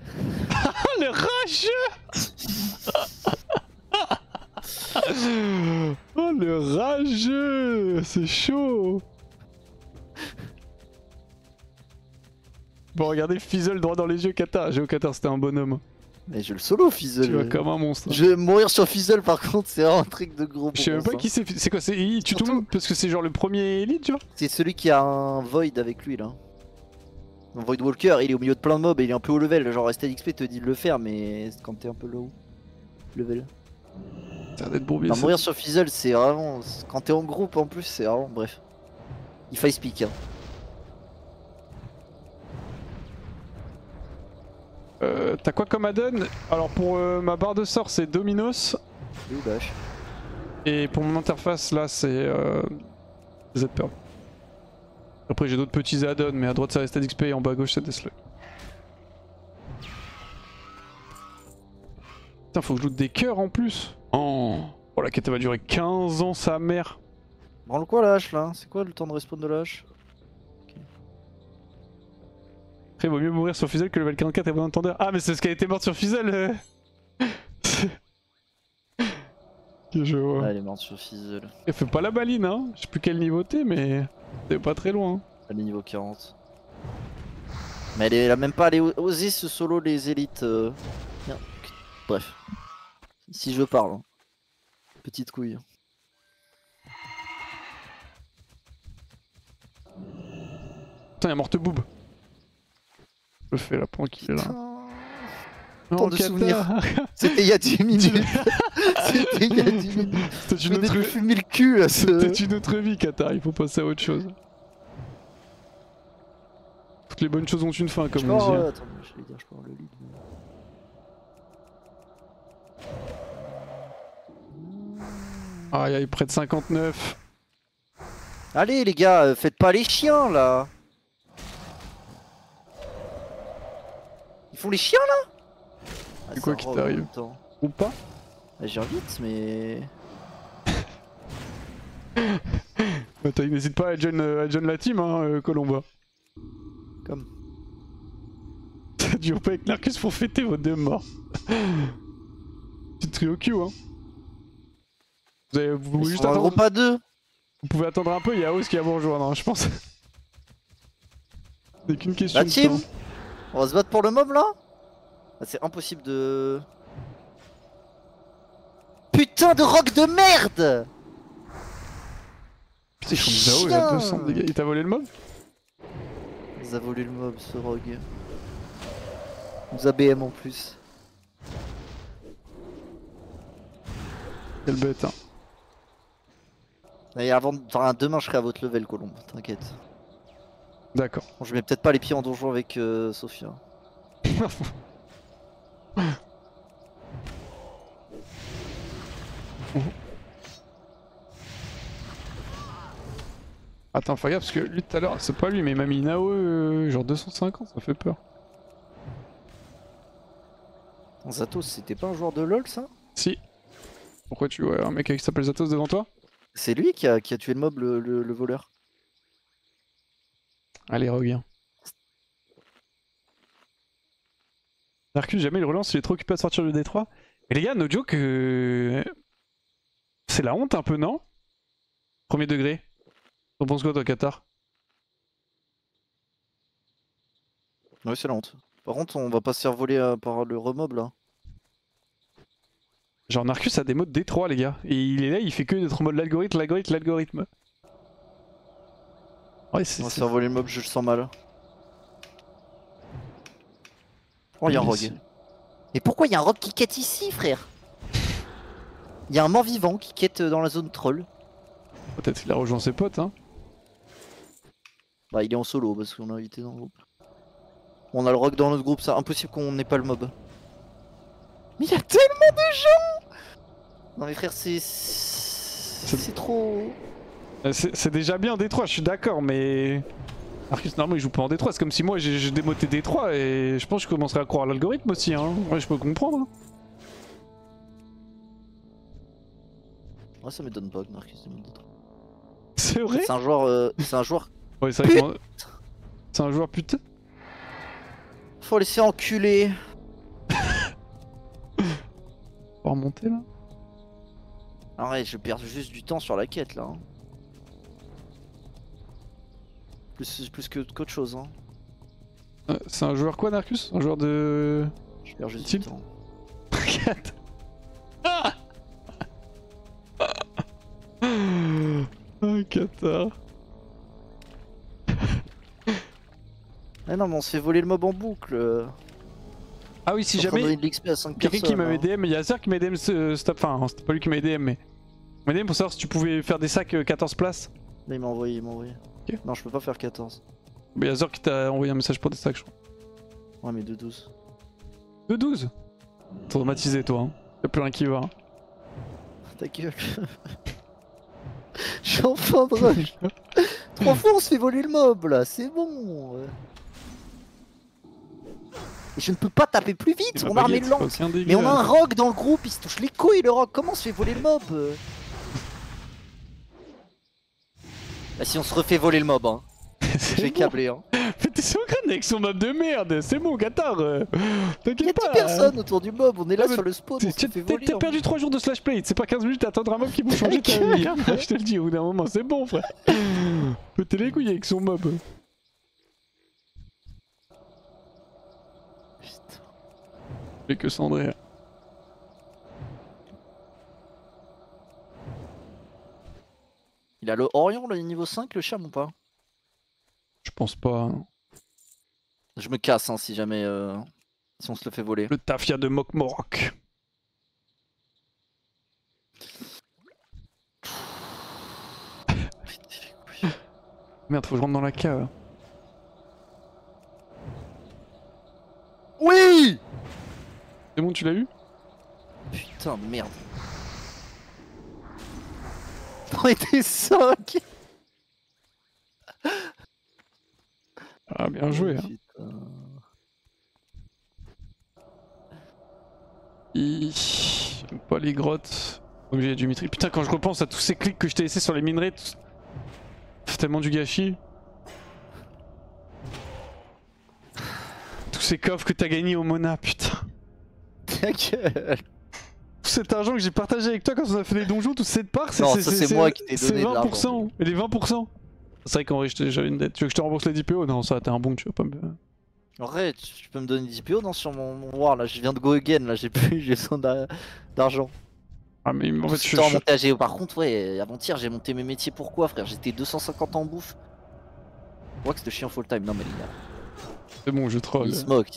Le rageux. Oh le rageux. C'est chaud. Bon regardez Fizzle droit dans les yeux Qatar. Qatar c'était un bonhomme. Mais je le solo Fizzle. Tu vas comme un monstre. Je vais mourir sur Fizzle par contre, c'est un truc de gros. Je sais même pas qui c'est. C'est quoi? Il tue tout le monde parce que c'est genre le premier élite tu vois? C'est celui qui a un Void avec lui là. Un Void Walker, il est au milieu de plein de mobs et il est un peu haut level. Genre STL XP te dit de le faire, mais quand t'es un peu low level. Ça a l'air d'être bourbier. Enfin, mourir sur Fizzle, c'est vraiment. Quand t'es en groupe en plus, c'est vraiment. Bref. Il face pick. Hein. T'as quoi comme add-on? Alors pour ma barre de sort c'est Dominos. Et pour mon interface là c'est Z-Pearl. Après j'ai d'autres petits add-ons mais à droite c'est Rested XP et en bas à gauche c'est Deathlock. Putain faut que je loot des cœurs en plus. Oh la quête va durer 15 ans sa mère. Branle quoi la hache là? C'est quoi le temps de respawn de la hache? Après, il vaut mieux mourir sur Fuzzle que level 44 et bon entendeur. Ah, mais c'est ce qui a été mort sur Fuzzle. Que je vois. Ah, elle est morte sur Fizzle. Elle fait pas la baline, hein. Je sais plus quel niveau t'es, mais t'es pas très loin. Elle est niveau 40. Mais elle a même pas osé se solo les élites. Bien. Bref. Si je parle. Hein. Petite couille. Putain, y'a morte boob. Je le fais là pendant qu'il est là. Tant de souvenirs. C'était il y a 10 minutes. C'était il y a 10 minutes. C'était une autre... fumer le cul à ce... C'était une autre vie, Qatar. Il faut passer à autre chose. Toutes les bonnes choses ont une fin, comme on dit. Attends, je vais dire, je peux avoir le lead. Aïe aïe, près de 59. Allez les gars, faites pas les chiens là. Ils font les chiens là. C'est quoi qui t'arrive? Ou pas? Bah, j'invite mais... N'hésite pas à join la team, hein, Colomba. Comme. Ça dure pas avec Narcus pour fêter vos 2 morts. Petit trio Q, hein. Vous pouvez juste attendre. Pas 2. Vous pouvez attendre un peu, il y a Oz qui va vous rejoindre, hein, je pense. C'est qu'une question La de team temps. On va se battre pour le mob là. Ah, c'est impossible de... Putain de rock de merde. Putain, ils font du Zao, il a 200 de dégâts. Il t'a volé le mob? Il nous a volé le mob ce rogue. Il nous a BM en plus. Quelle bête, hein. Et avant, demain je serai à votre level Colombe, t'inquiète. D'accord. Bon, je mets peut-être pas les pieds en donjon avec Sophia. Attends, fais gaffe parce que lui tout à l'heure, c'est pas lui, mais il m'a mis une AOE genre 250, ça fait peur. Zatos, c'était pas un joueur de LoL ça? Si. Pourquoi tu vois un mec qui s'appelle Zatos devant toi? C'est lui qui a tué le mob, le voleur. Allez, reviens. Narcus, jamais il relance, il est trop occupé à sortir le D3. Mais les gars, no joke, c'est la honte un peu, non? Premier degré. T'en penses quoi, toi, Qatar? Ouais, c'est la honte. Par contre, on va pas se faire voler par le remob là. Genre, Narcus a des modes D3, les gars. Et il est là, il fait que d'être en mode l'algorithme, l'algorithme. Ouais, c'est. On va se faire voler le mob, je le sens mal. Oh, y'a un rogue. Et pourquoi y'a un rogue qui quête ici, frère? Y'a un mort vivant qui quête dans la zone troll. Peut-être qu'il a rejoint ses potes, hein. Bah, il est en solo parce qu'on l'a invité dans le groupe. On a le rogue dans notre groupe, c'est impossible qu'on n'ait pas le mob. Mais y'a tellement de gens! Non, mais frère, c'est trop. C'est déjà bien D3, je suis d'accord, mais. Narcus, normalement, il joue pas en D3. C'est comme si moi j'ai démoté D3 et je pense que je commencerai à croire à l'algorithme aussi, hein. Ouais, je peux comprendre. Hein. Ouais, ça m'étonne pas que Narcus démonte D3. C'est vrai? C'est un joueur. C'est un joueur. Ouais, c'est vrai que c'est un joueur putain. Faut laisser enculer. On va remonter là. Ah ouais, je perds juste du temps sur la quête là. Hein. Plus qu'autre chose. Hein. C'est un joueur quoi, Narcus? Un joueur de. Je perds juste Tilt. du temps. Regarde. Ah, Qatar. Ah non, mais on se fait voler le mob en boucle. Ah oui, si On prend jamais. de l'XP à 5 Quelqu'un qui m'avait personnes, DM, il y a Zer qui m'a DM stop. Enfin, c'était pas lui qui m'a DM, mais. Il m'a DM pour savoir si tu pouvais faire des sacs 14 places. Là, il m'a envoyé, Ok. Non, je peux pas faire 14. Mais il y a Zer qui t'a envoyé un message pour des sacs, je crois. Ouais, mais de 12. De 12. Traumatisé, toi, hein. Y'a plus rien qui va. Hein. Ta gueule. Je suis en fin de rush. 3 fois on se fait voler le mob là, c'est bon. Et je ne peux pas taper plus vite, Et mon ma armée baguette, lente. aucun dégât. Mais on a un rogue dans le groupe, il se touche les couilles le rogue, comment on se fait voler le mob Bah si on se refait voler le mob hein. Je vais câbler hein. Mais t'es sur crâne avec son mob de merde, c'est bon, Qatar. Y'a T'inquiète 10 pas. personnes autour du mob, on est là Ah, sur le spawn, on se fait voler. T'as perdu 3 jours de slash play, c'est pas 15 minutes à attendre un mob qui vont changer ta vie. Hein, je te le dis, au bout d'un moment, c'est bon, frère. Pétez les couilles avec son mob. Putain. Mais que Sandré. Il a le Orion, le niveau 5, le charme ou pas? Je pense pas. Hein. Je me casse hein, si jamais si on se le fait voler. Le Tafia de Mokmorok. Merde, faut que je rentre dans la cave. Oui! C'est bon, tu l'as eu? Putain de merde. On était 5. Ah, bien joué. Hein. J'aime pas les grottes. Obligé du Mitri. Putain, quand je repense à tous ces clics que je t'ai laissés sur les minerais, c'est tellement du gâchis. Tous ces coffres que t'as gagnés au Mona, putain. Ta gueule. Tout cet argent que j'ai partagé avec toi quand on a fait les donjons, toute cette part, Non, ça c'est moi qui t'ai donné de l'argent. C'est 20%. Et les 20%. C'est vrai qu'en vrai, j'avais une dette. Tu veux que je te rembourse les 10 PO? Non, ça, t'es un bon, tu vas pas me. Arrête, tu peux me donner 10 PO non sur mon war là, je viens de go again là, j'ai besoin d'argent. Ah mais en fait je suis... Par contre ouais, avant-hier j'ai monté mes métiers pourquoi frère, j'étais 250 en bouffe. Je vois que c'était chiant full time, non mais il a... C'est bon, je troll. Il se moque,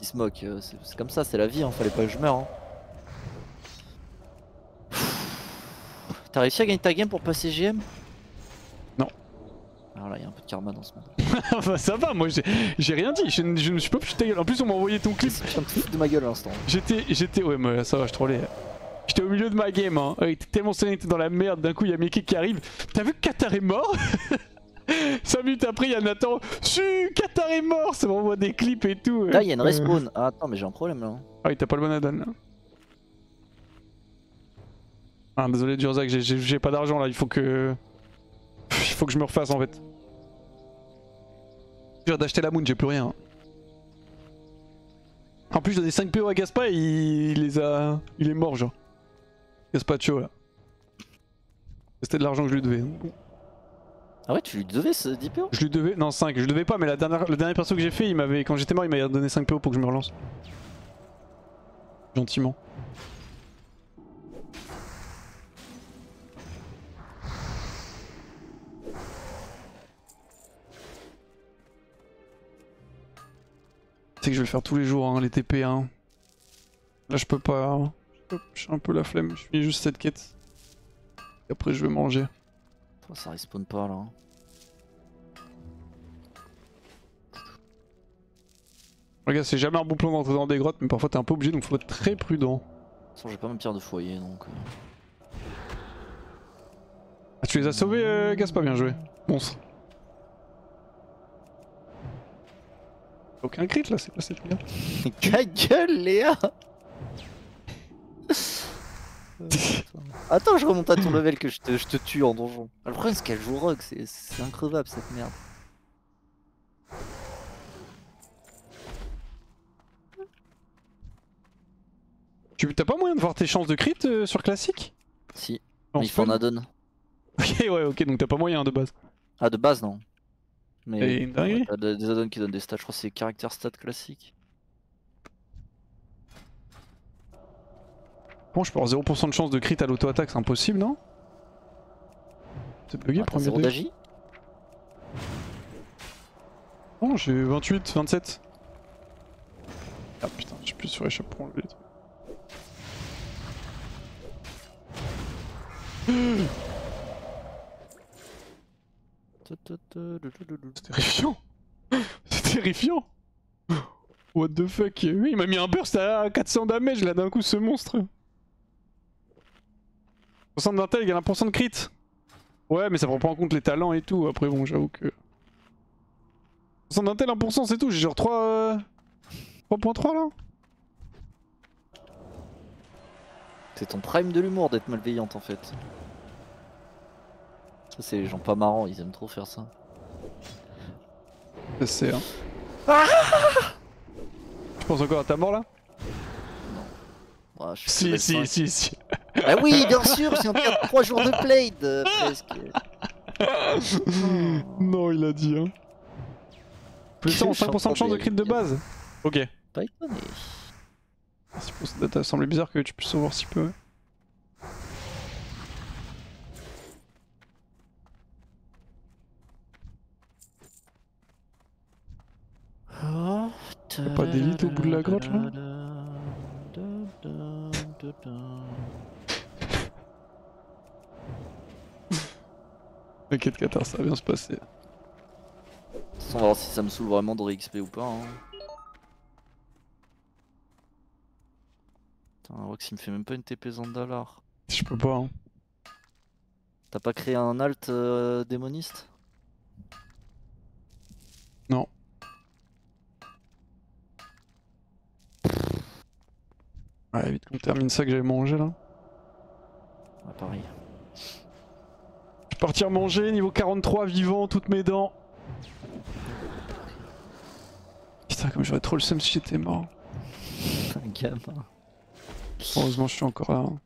c'est comme ça, c'est la vie, hein. Fallait pas que je meure. Hein. T'as réussi à gagner ta game pour passer GM? Non. Alors là, il y a un peu de karma dans ce monde. Bah ça va, moi j'ai rien dit, je ne suis pas foutu de ta gueule. En plus on m'a envoyé ton clip. Je viens de te foutre de ma gueule à l'instant. Ouais mais ça va, je trollais. J'étais au milieu de ma game, hein. Il était tellement sonné, il était dans la merde, d'un coup il y a Mickey qui arrive. T'as vu que Qatar est mort? 5 minutes après il y a Nathan. Qatar est mort, ça m'envoie des clips et tout. Là il y a une respawn. Ah attends mais j'ai un problème là. Ah oui, t'as pas le bon add-on là. Ah désolé Durzak, j'ai pas d'argent là, il faut que je me refasse en fait. Je viens d'acheter la moon, j'ai plus rien. En plus, je donnais 5 PO à Gaspa et il est mort, genre. Gaspacho là. C'était de l'argent que je lui devais. Bon. Ah ouais, tu lui devais ce 10 PO? Je lui devais. Non, 5. Je lui devais pas, mais le dernier perso que j'ai fait, quand j'étais mort, il m'a donné 5 PO pour que je me relance. Gentiment. C'est que je vais le faire tous les jours, hein, les TP. Hein. Là, je peux pas. Hein. J'ai un peu la flemme. Je finis juste cette quête. Et après, je vais manger. Ça respawn pas là. Hein. Regarde, c'est jamais un bon plan d'entrer dans des grottes, mais parfois t'es un peu obligé, donc faut être très prudent. De toute façon, j'ai pas ma pierre de foyer donc. Ah, tu les as sauvés, Gaspa, bien joué. Monstre. Aucun crit là, c'est passé bien. Ta gueule, Léa! Attends, je remonte à ton level que je te tue en donjon. Le problème, c'est qu'elle joue rogue, c'est increvable cette merde. T'as pas moyen de voir tes chances de crit sur classique? Si, mais il faut en add-on. Ok, ouais, ok, donc t'as pas moyen de base. Ah, de base, non. Mais t'as des add-ons qui donnent des stats, je crois que c'est caractère stat classique. Bon, je peux avoir 0% de chance de crit à l'auto-attaque, c'est impossible, non? C'est bugué, premier 0 d'agi? Non, j'ai 28, 27. Ah putain, je suis plus sur échappe pour enlever les trucs. C'est terrifiant. C'est terrifiant. What the fuck. Oui, il m'a mis un burst à 400 damage là d'un coup, ce monstre. 60 d'intel égale 1% de crit. Ouais, mais ça prend pas en compte les talents et tout. Après bon, j'avoue que... 60 d'intel, 1% c'est tout. J'ai genre 3.3 là. C'est ton prime de l'humour d'être malveillante en fait. Ça c'est les gens pas marrants, ils aiment trop faire ça. C'est hein. Tu penses encore à ta mort là? Ouais, je suis Si. Ah oui, bien sûr, j'ai encore 3 jours de played presque. Non, il a dit hein. Plus ça en 5% de chance de crit de base. Ok. Pas étonné. 6% de data, ça semblait bizarre que tu puisses en voir si peu. Y'a pas d'élite au bout de la grotte là? T'inquiète Qatar, ça va bien se passer. On va voir si ça me saoule vraiment de ré-XP ou pas. Hein. Putain, Rox il me fait même pas une TP Zandalar. Je peux pas hein. T'as pas créé un alt démoniste? Non. Ouais, vite qu'on termine ça que j'avais mangé là. Ouais, pareil. Je vais partir manger, niveau 43, vivant, toutes mes dents. Putain, comme j'aurais trop le seum si j'étais mort. Un gamin. Heureusement, je suis encore là. Hein.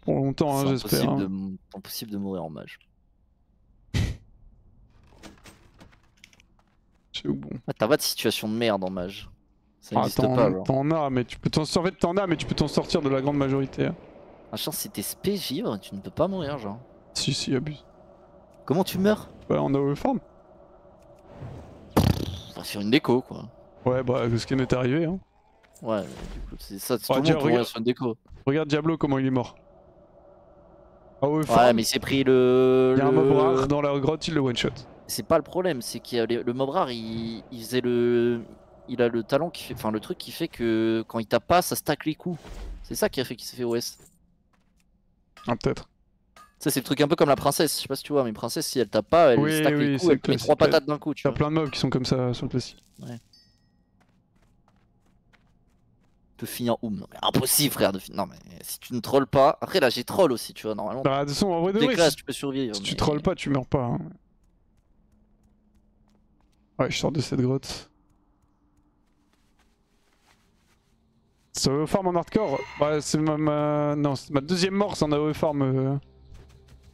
Pour longtemps, hein, j'espère. Hein. Impossible de mourir en mage. C'est où bon. Ah, t'as pas de situation de merde en mage. Ça n'existe pas alors. T'en as, mais tu peux t'en sortir. En fait, t'en as, mais tu peux t'en sortir de la grande majorité. Hein. Ah, chance, si t'es spé vivre, tu ne peux pas mourir, genre. Si, abuse. Comment tu meurs? Bah, on a overfarm. On va faire une déco, quoi. Ouais, bah, ce qui m'est arrivé. Hein. Ouais, du coup, c'est ça, c'est Ouais, tout le monde mourir sur une déco. Regarde Diablo, comment il est mort. Ah ouais, mais il s'est pris le. Il y a un mob rare dans la grotte, il le one shot. C'est pas le problème, c'est qu'il y a le mob rare, il faisait le. Il a le talent qui fait. Enfin, le truc qui fait que quand il tape pas, ça stack les coups. C'est ça qui a fait qu'il s'est fait OS. Ah, peut-être. Ça, c'est le truc un peu comme la princesse. Je sais pas si tu vois, mais princesse, si elle tape pas, elle stack les coups, elle te met 3 patates d'un coup. Tu vois. Plein de mobs qui sont comme ça sur le classique. Ouais. De finir oum. Non, mais impossible, frère. Non, mais si tu ne trolls pas. Après, là, j'ai troll aussi, tu vois, normalement. Bah, de toute façon, en vrai de vrai, tu peux survivre. Si tu trolls pas, tu meurs pas. Hein. Ouais, je sors de cette grotte. Ça farm en hardcore, bah, c'est non, c'est ma deuxième mort, c'est en AOE farm.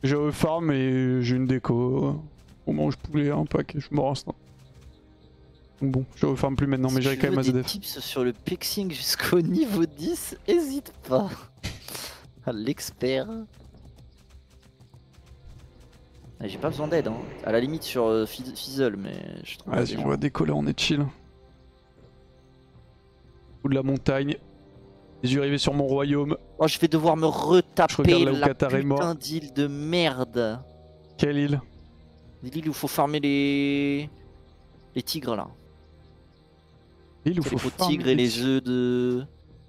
J'ai AOE farm et j'ai une déco. On mange poulet, un pack, je mors instant. Donc bon, je farm plus maintenant, mais j'aurais quand même AZF. Si tu veux des tips sur le pixing jusqu'au niveau 10, hésite pas. L'expert. J'ai pas besoin d'aide, hein. À la limite sur Fizzle, mais je trouve. Vas-y, on va décoller, on est chill. Ou de la montagne. Les yeux rivés sur mon royaume. Oh, je vais devoir me retaper la putain d'île d'île de merde. Quelle île? L'île où faut farmer les tigres là. L'île où faut farmer tigres et les œufs de.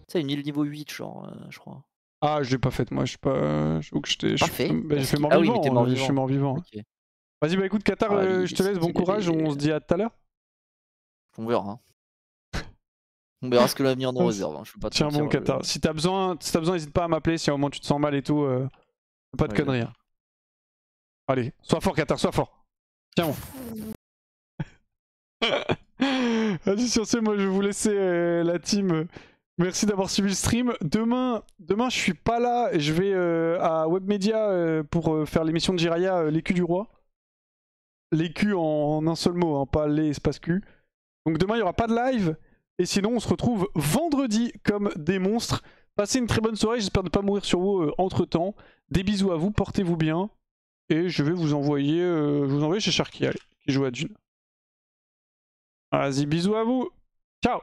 C'est une île niveau 8 genre, je crois. Ah, je l'ai pas faite moi, je suis pas. J'avoue que j'étais. J'ai fait mort ah vivant. Oui, mais mort vivant. Je suis mort vivant. Okay. Vas-y, bah écoute, Qatar, je te laisse, bon courage, on se dit à tout à l'heure. On verra. Hein. On verra ce que l'avenir nous réserve. Hein. Je peux pas te tiens bon, Qatar. Si t'as besoin, n'hésite pas à m'appeler si à un moment tu te sens mal et tout. Pas de conneries. Hein. Allez, sois fort, Qatar, sois fort. Tiens bon. Vas-y, sur ce, moi je vais vous laisser la team. Merci d'avoir suivi le stream. Demain, je suis pas là. Je vais à Webmedia pour faire l'émission de Jiraya, l'écu du roi. L'écu en un seul mot, hein, pas les espace Q. Donc demain, il n'y aura pas de live. Et sinon, on se retrouve vendredi comme des monstres. Passez une très bonne soirée. J'espère ne pas mourir sur vous entre temps. Des bisous à vous. Portez-vous bien. Et je vais vous envoyer, chez Sharky, allez, qui joue à Dune. Vas-y, bisous à vous. Ciao.